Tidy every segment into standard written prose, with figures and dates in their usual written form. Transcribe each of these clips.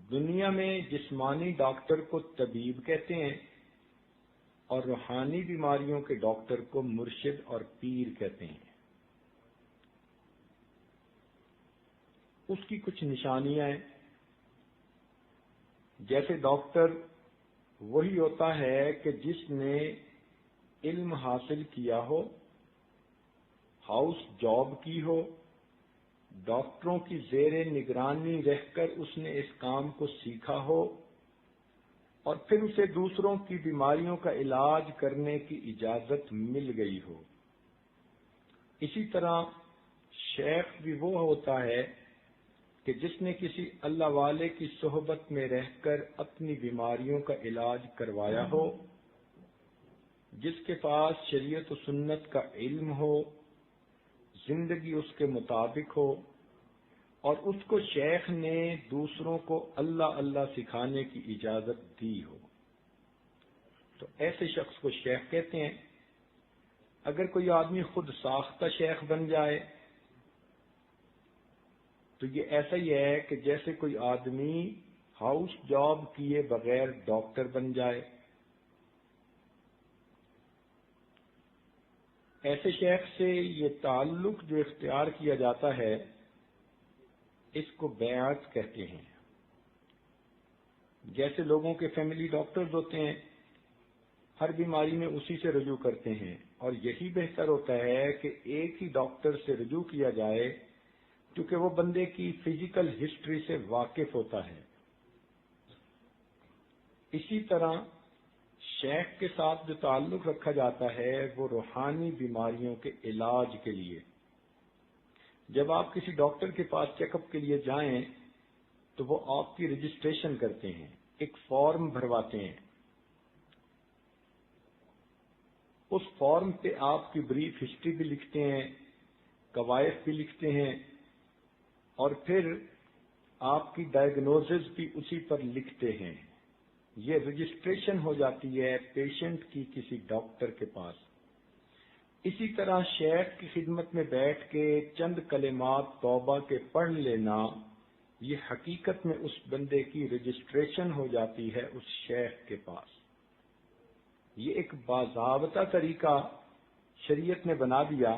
دنیا میں جسمانی ڈاکٹر کو طبیب کہتے ہیں اور روحانی بیماریوں کے ڈاکٹر کو مرشد اور پیر کہتے ہیں۔ اس کی کچھ نشانیاں ہیں، جیسے ڈاکٹر وہی ہوتا ہے کہ جس نے علم حاصل کیا ہو، ہاؤس جاب کی ہو، ڈاکٹروں کی زیر نگرانی رہ کر اس نے اس کام کو سیکھا ہو اور پھر اسے دوسروں کی بیماریوں کا علاج کرنے کی اجازت مل گئی ہو۔ اسی طرح شیخ بھی وہ ہوتا ہے کہ جس نے کسی اللہ والے کی صحبت میں رہ کر اپنی بیماریوں کا علاج کروایا ہو، جس کے پاس شریعت و سنت کا علم ہو، زندگی اس کے مطابق ہو اور اس کو شیخ نے دوسروں کو اللہ اللہ سکھانے کی اجازت دی ہو، تو ایسے شخص کو شیخ کہتے ہیں۔ اگر کوئی آدمی خود ساختہ شیخ بن جائے تو یہ ایسا ہی ہے کہ جیسے کوئی آدمی ہاؤس جاب کیے بغیر ڈاکٹر بن جائے۔ ایسے شیخ سے یہ تعلق جو اختیار کیا جاتا ہے اس کو بیعت کہتے ہیں۔ جیسے لوگوں کے فیملی ڈاکٹرز ہوتے ہیں، ہر بیماری میں اسی سے رجوع کرتے ہیں، اور یہی بہتر ہوتا ہے کہ ایک ہی ڈاکٹر سے رجوع کیا جائے کیونکہ وہ بندے کی فزیکل ہسٹری سے واقف ہوتا ہے۔ اسی طرح شیخ کے ساتھ جو تعلق رکھا جاتا ہے وہ روحانی بیماریوں کے علاج کے لیے۔ جب آپ کسی ڈاکٹر کے پاس چیک اپ کے لیے جائیں تو وہ آپ کی رجسٹریشن کرتے ہیں، ایک فارم بھرواتے ہیں۔ اس فارم پہ آپ کی بریف ہسٹری بھی لکھتے ہیں، قواعد بھی لکھتے ہیں، اور پھر آپ کی ڈائگنوزز بھی اسی پر لکھتے ہیں۔ یہ رجسٹریشن ہو جاتی ہے پیشنٹ کی کسی ڈاکٹر کے پاس۔ اسی طرح شیخ کی خدمت میں بیٹھ کے چند کلمات توبہ کے پڑھ لینا، یہ حقیقت میں اس بندے کی رجسٹریشن ہو جاتی ہے اس شیخ کے پاس۔ یہ ایک باضابطہ طریقہ شریعت نے بنا دیا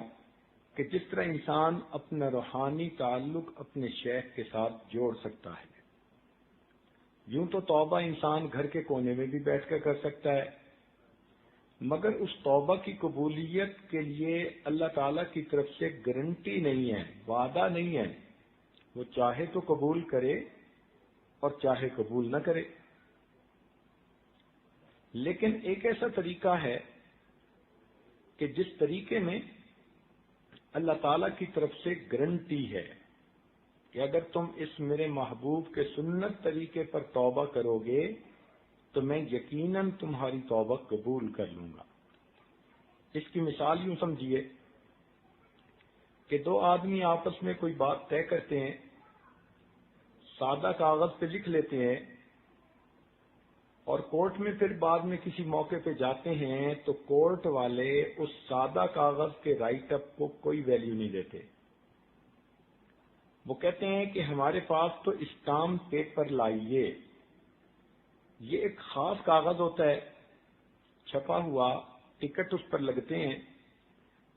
کہ جس طرح انسان اپنا روحانی تعلق اپنے شیخ کے ساتھ جوڑ سکتا ہے۔ یوں تو توبہ انسان گھر کے کونے میں بھی بیٹھ کر سکتا ہے، مگر اس توبہ کی قبولیت کے لیے اللہ تعالی کی طرف سے گارنٹی نہیں ہے، وعدہ نہیں ہے۔ وہ چاہے تو قبول کرے اور چاہے قبول نہ کرے۔ لیکن ایک ایسا طریقہ ہے کہ جس طریقے میں اللہ تعالی کی طرف سے گارنٹی ہے کہ اگر تم اس میرے محبوب کے سنت طریقے پر توبہ کرو گے تو میں یقیناً تمہاری توبہ قبول کر لوں گا۔ اس کی مثال یوں سمجھیے کہ دو آدمی آپس میں کوئی بات طے کرتے ہیں، سادہ کاغذ پہ لکھ لیتے ہیں، اور کورٹ میں پھر بعد میں کسی موقع پہ جاتے ہیں تو کورٹ والے اس سادہ کاغذ کے رائٹ اپ کو کوئی ویلیو نہیں دیتے۔ وہ کہتے ہیں کہ ہمارے پاس تو اسٹامپ پیپر لائیے۔ یہ ایک خاص کاغذ ہوتا ہے، چھپا ہوا، ٹکٹ اس پر لگتے ہیں۔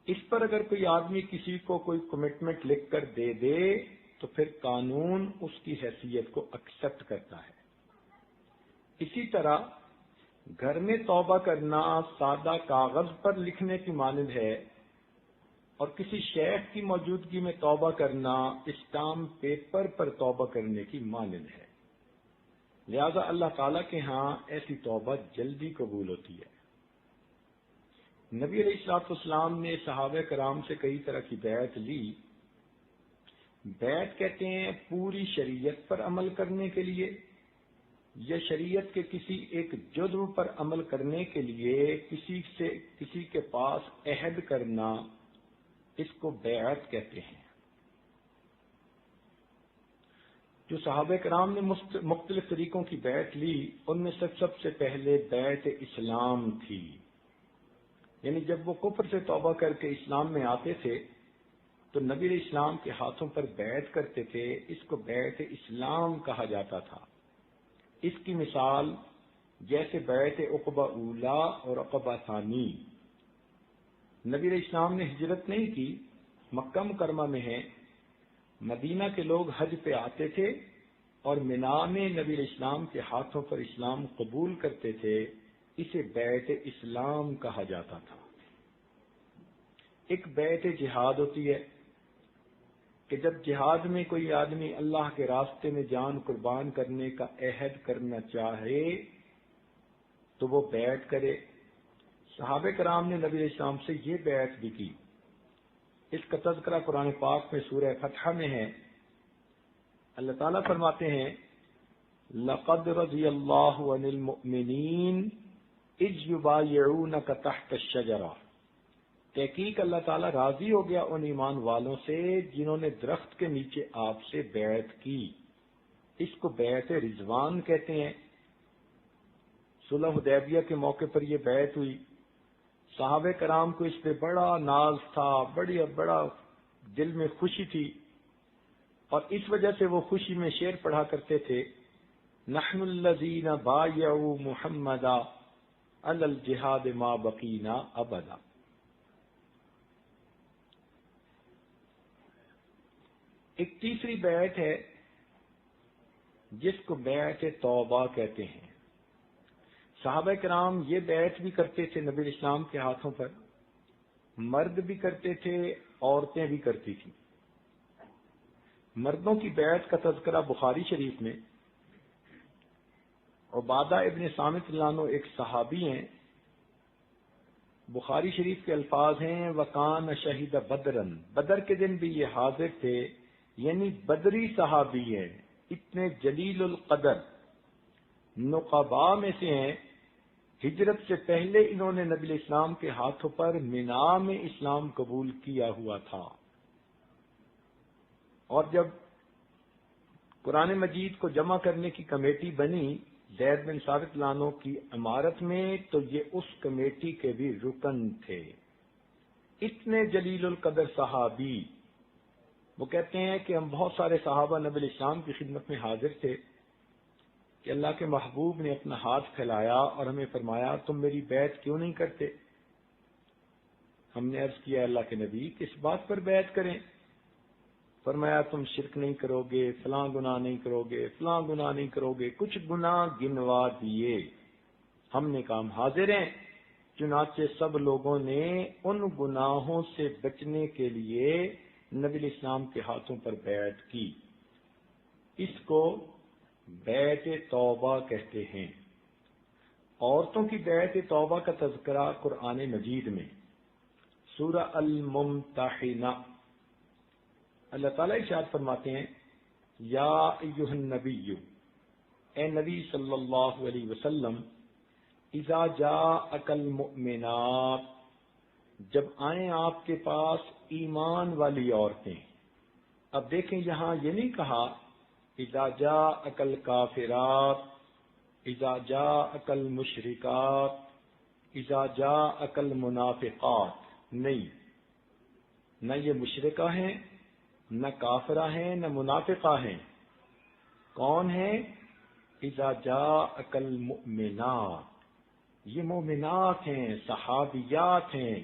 اس پر اگر کوئی آدمی کسی کو کوئی کمٹمنٹ لکھ کر دے دے تو پھر قانون اس کی حیثیت کو ایکسپٹ کرتا ہے۔ اسی طرح گھر میں توبہ کرنا سادہ کاغذ پر لکھنے کی مانند ہے، اور کسی شیخ کی موجودگی میں توبہ کرنا اسٹامپ پیپر پر توبہ کرنے کی مانند ہے۔ لہذا اللہ تعالیٰ کے ہاں ایسی توبہ جلدی قبول ہوتی ہے۔ نبی علیہ الصلوۃ والسلام نے صحابہ کرام سے کئی طرح کی بیعت لی۔ بیعت کہتے ہیں پوری شریعت پر عمل کرنے کے لیے یا شریعت کے کسی ایک جزو پر عمل کرنے کے لیے کسی کے پاس عہد کرنا، اس کو بیعت کہتے ہیں۔ جو صحابہ کرام نے مختلف طریقوں کی بیعت لی، ان میں سب سے پہلے بیعت اسلام تھی، یعنی جب وہ کفر سے توبہ کر کے اسلام میں آتے تھے تو نبی علیہ السلام کے ہاتھوں پر بیعت کرتے تھے، اس کو بیعت اسلام کہا جاتا تھا۔ اس کی مثال جیسے بیعت عقبہ اولا اور عقبہ ثانی۔ نبی علیہ السلام نے ہجرت نہیں کی، مکہ مکرمہ میں ہے، مدینہ کے لوگ حج پہ آتے تھے اور مینا میں نبی علیہ السلام کے ہاتھوں پر اسلام قبول کرتے تھے، اسے بیعت اسلام کہا جاتا تھا۔ ایک بیعت جہاد ہوتی ہے کہ جب جہاد میں کوئی آدمی اللہ کے راستے میں جان قربان کرنے کا عہد کرنا چاہے تو وہ بیعت کرے۔ صحابہ کرام نے نبی علیہ السلام سے یہ بیعت بھی کی۔ اس کا تذکرہ قرآن پاک میں سورہ فتح میں ہے۔ اللہ تعالیٰ فرماتے ہیں لَقَدْ رَضِيَ اللَّهُ عَنِ الْمُؤْمِنِينَ إِذْ يُبَايِعُونَكَ تَحْتَ الشَّجَرَةِ، تحقیق اللہ تعالیٰ راضی ہو گیا ان ایمان والوں سے جنہوں نے درخت کے نیچے آپ سے بیعت کی۔ اس کو بیعت رضوان کہتے ہیں۔ صلح حدیبیہ کے موقع پر یہ بیعت ہوئی۔ صحابہ کرام کو اس پہ بڑا ناز تھا، بڑا دل میں خوشی تھی، اور اس وجہ سے وہ خوشی میں شعر پڑھا کرتے تھے نحن الذین بایعوا محمدا علی الجہاد ما بقینا ابدا۔ ایک تیسری بیعت ہے جس کو بیعت توبہ کہتے ہیں۔ صحابہ کرام یہ بیعت بھی کرتے تھے نبی علیہ السلام کے ہاتھوں پر، مرد بھی کرتے تھے، عورتیں بھی کرتی تھیں۔ مردوں کی بیعت کا تذکرہ بخاری شریف میں، عبادہ ابن صامت اللہ عنہ ایک صحابی ہیں، بخاری شریف کے الفاظ ہیں وَكَانَ شَهِدَ بَدْرًا، بدر کے دن بھی یہ حاضر تھے، یعنی بدری صحابی ہیں، اتنے جلیل القدر نقباء میں سے ہیں۔ ہجرت سے پہلے انہوں نے نبی علیہ السلام کے ہاتھوں پر مینا میں اسلام قبول کیا ہوا تھا، اور جب قرآن مجید کو جمع کرنے کی کمیٹی بنی زید بن ثابت لانو کی عمارت میں تو یہ اس کمیٹی کے بھی رکن تھے۔ اتنے جلیل القدر صحابی، وہ کہتے ہیں کہ ہم بہت سارے صحابہ نبی علیہ السلام کی خدمت میں حاضر تھے کہ اللہ کے محبوب نے اپنا ہاتھ پھیلایا اور ہمیں فرمایا تم میری بیعت کیوں نہیں کرتے؟ ہم نے عرض کیا اللہ کے نبی کس بات پر بیعت کریں؟ فرمایا تم شرک نہیں کرو گے، فلاں گناہ نہیں کرو گے، فلاں گناہ نہیں کرو گے، کچھ گناہ گنوا دیے۔ ہم نے کہا ہم حاضر ہیں۔ چنانچہ سب لوگوں نے ان گناہوں سے بچنے کے لیے نبی علیہ السلام کے ہاتھوں پر بیعت کی۔ اس کو بیعت توبہ کہتے ہیں۔ عورتوں کی بیعت توبہ کا تذکرہ قرآن مجید میں سورہ الممتحنہ، اللہ تعالیٰ ارشاد فرماتے ہیں یا ایھا النبی، اے نبی صلی اللہ علیہ وسلم، اذا جاءک المؤمنات، جب آئیں آپ کے پاس ایمان والی عورتیں۔ اب دیکھیں یہاں یہ نہیں کہا اذا جاءک الکافرات، اذا جاءک المشرکات، اذا جاءک المنافقات، نہیں، نہ یہ مشرکہ ہیں، نہ کافرہ ہیں، نہ منافقہ ہیں۔ کون ہیں؟ اذا جاءک المؤمنات، یہ مومنات ہیں، صحابیات ہیں،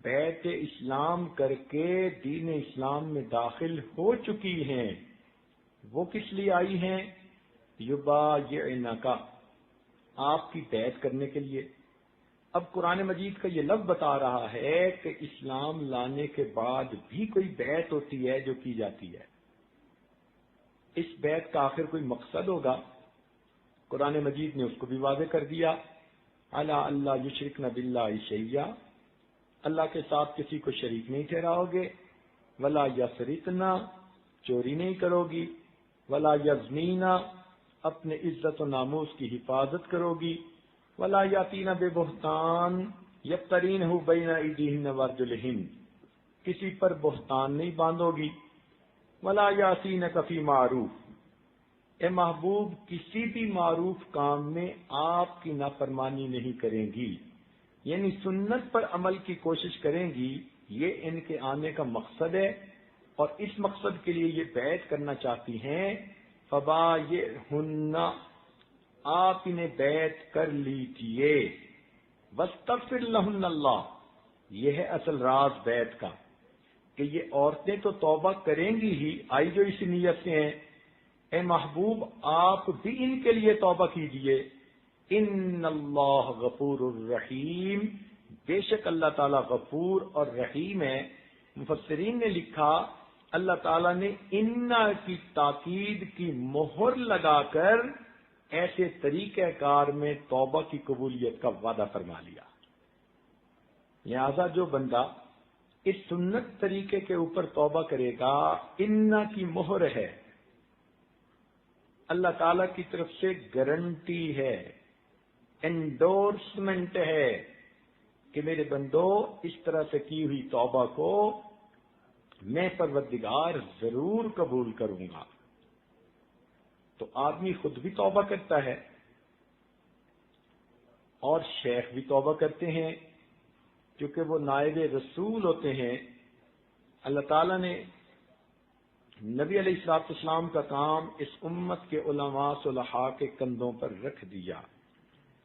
بیعت اسلام کر کے دین اسلام میں داخل ہو چکی ہیں۔ وہ کس لیے آئی ہیں؟ یبایعنک، آپ کی بیعت کرنے کے لیے۔ اب قرآن مجید کا یہ لفظ بتا رہا ہے کہ اسلام لانے کے بعد بھی کوئی بیعت ہوتی ہے جو کی جاتی ہے۔ اس بیعت کا آخر کوئی مقصد ہوگا، قرآن مجید نے اس کو بھی واضح کر دیا، الا اللہ یشرکن باللہ شیئا، اللہ کے ساتھ کسی کو شریک نہیں ٹھہراؤ گے، ولا یسرقن، چوری نہیں کرو گی، ولا یزنین، اپنے عزت و ناموس کی حفاظت کرو گی، ولا یاتین ببہتان یفترینہ بین ایدیہن وارجلہن، کسی پر بہتان نہیں باندھو گی، ولا یاسینک فی معروف، اے محبوب کسی بھی معروف کام میں آپ کی نافرمانی نہیں کریں گی، یعنی سنت پر عمل کی کوشش کریں گی۔ یہ ان کے آنے کا مقصد ہے، اور اس مقصد کے لیے یہ بیعت کرنا چاہتی ہیں۔ فبایعہن، آپ انہیں بیعت کر لیجئے. واستغفر لہن اللہ، یہ ہے اصل راز بیعت کا کہ یہ عورتیں تو توبہ کریں گی ہی. آئی جو اس نیت سے ہیں، اے محبوب آپ بھی ان کے لیے توبہ کیجئے. ان اللہ غفور الرحیم، بے شک اللہ تعالیٰ غفور اور رحیم ہے. مفسرین نے لکھا اللہ تعالیٰ نے انا کی تاکید کی مہر لگا کر ایسے طریقہ کار میں توبہ کی قبولیت کا وعدہ فرما لیا. لہذا جو بندہ اس سنت طریقے کے اوپر توبہ کرے گا، انا کی مہر ہے، اللہ تعالیٰ کی طرف سے گارنٹی ہے، انڈورسمنٹ ہے کہ میرے بندو اس طرح سے کی ہوئی توبہ کو میں پروردگار ضرور قبول کروں گا. تو آدمی خود بھی توبہ کرتا ہے اور شیخ بھی توبہ کرتے ہیں، کیونکہ وہ نائب رسول ہوتے ہیں. اللہ تعالیٰ نے نبی علیہ الصلوۃ والسلام کا کام اس امت کے علماء صلحاء کے کندھوں پر رکھ دیا،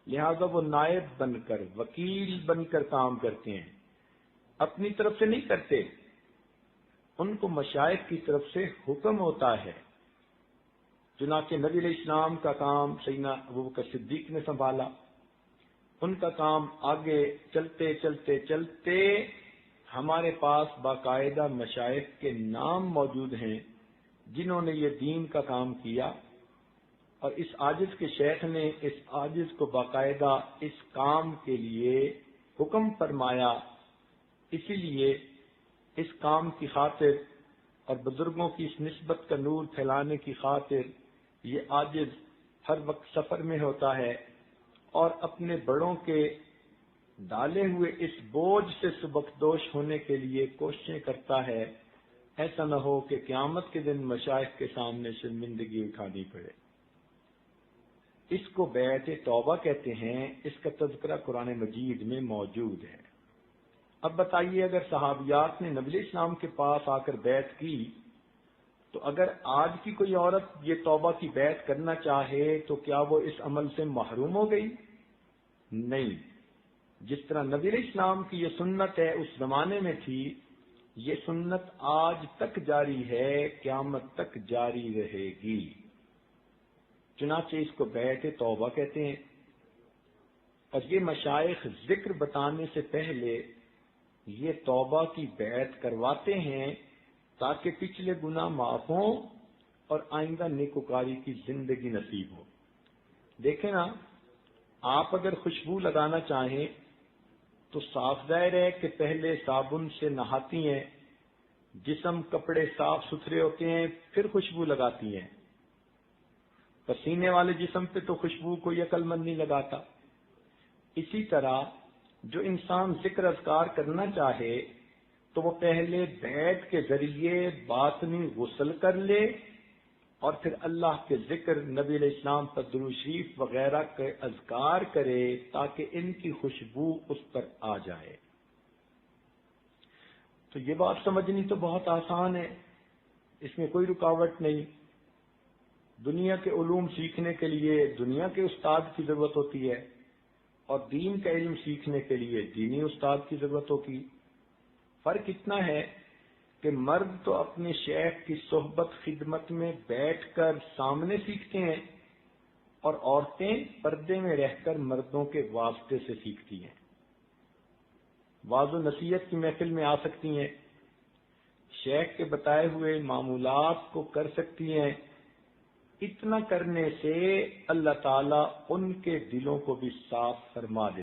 لہذا وہ نائب بن کر، وکیل بن کر کام کرتے ہیں، اپنی طرف سے نہیں کرتے. ان کو مشائخ کی طرف سے حکم ہوتا ہے. چنانچہ نبی علیہ السلام کا کام سیدنا ابوبکر صدیق نے سنبھالا. ان کا کام آگے چلتے چلتے چلتے ہمارے پاس باقاعدہ مشائخ کے نام موجود ہیں جنہوں نے یہ دین کا کام کیا، اور اس عاجز کے شیخ نے اس عاجز کو باقاعدہ اس کام کے لیے حکم فرمایا. اسی لیے اس کام کی خاطر اور بزرگوں کی اس نسبت کا نور پھیلانے کی خاطر یہ عاجز ہر وقت سفر میں ہوتا ہے اور اپنے بڑوں کے ڈالے ہوئے اس بوجھ سے سبکدوش ہونے کے لیے کوششیں کرتا ہے. ایسا نہ ہو کہ قیامت کے دن مشائخ کے سامنے شرمندگی اٹھانی پڑے. اس کو بیعت توبہ کہتے ہیں. اس کا تذکرہ قرآن مجید میں موجود ہے. اب بتائیے، اگر صحابیات نے نبی علیہ السلام کے پاس آ کر بیعت کی، تو اگر آج کی کوئی عورت یہ توبہ کی بیعت کرنا چاہے تو کیا وہ اس عمل سے محروم ہو گئی؟ نہیں. جس طرح نبی علیہ السلام کی یہ سنت ہے اس زمانے میں تھی، یہ سنت آج تک جاری ہے، قیامت تک جاری رہے گی. چنانچہ اس کو بیعت توبہ کہتے ہیں. اور یہ مشائخ ذکر بتانے سے پہلے یہ توبہ کی بیعت کرواتے ہیں تاکہ پچھلے گناہ معاف ہوں اور آئندہ نیکوکاری کی زندگی نصیب ہو. دیکھیں نا، آپ اگر خوشبو لگانا چاہیں تو صاف ظاہر ہے کہ پہلے صابن سے نہاتی ہیں، جسم کپڑے صاف ستھرے ہوتے ہیں، پھر خوشبو لگاتی ہیں. پسینے والے جسم پہ تو خوشبو کوئی عقل مند نہیں لگاتا. اسی طرح جو انسان ذکر اذکار کرنا چاہے تو وہ پہلے بیعت کے ذریعے باطنی غسل کر لے اور پھر اللہ کے ذکر، نبی علیہ السلام پر درود شریف وغیرہ کے اذکار کرے تاکہ ان کی خوشبو اس پر آ جائے. تو یہ بات سمجھنی تو بہت آسان ہے، اس میں کوئی رکاوٹ نہیں. دنیا کے علوم سیکھنے کے لیے دنیا کے استاد کی ضرورت ہوتی ہے اور دین کا علم سیکھنے کے لیے دینی استاد کی ضرورت ہوگی. فرق اتنا ہے کہ مرد تو اپنے شیخ کی صحبت خدمت میں بیٹھ کر سامنے سیکھتے ہیں اور عورتیں پردے میں رہ کر مردوں کے واسطے سے سیکھتی ہیں. واعظ و نصیحت کی محفل میں آ سکتی ہیں، شیخ کے بتائے ہوئے معمولات کو کر سکتی ہیں. اتنا کرنے سے اللہ تعالیٰ ان کے دلوں کو بھی صاف فرما دے.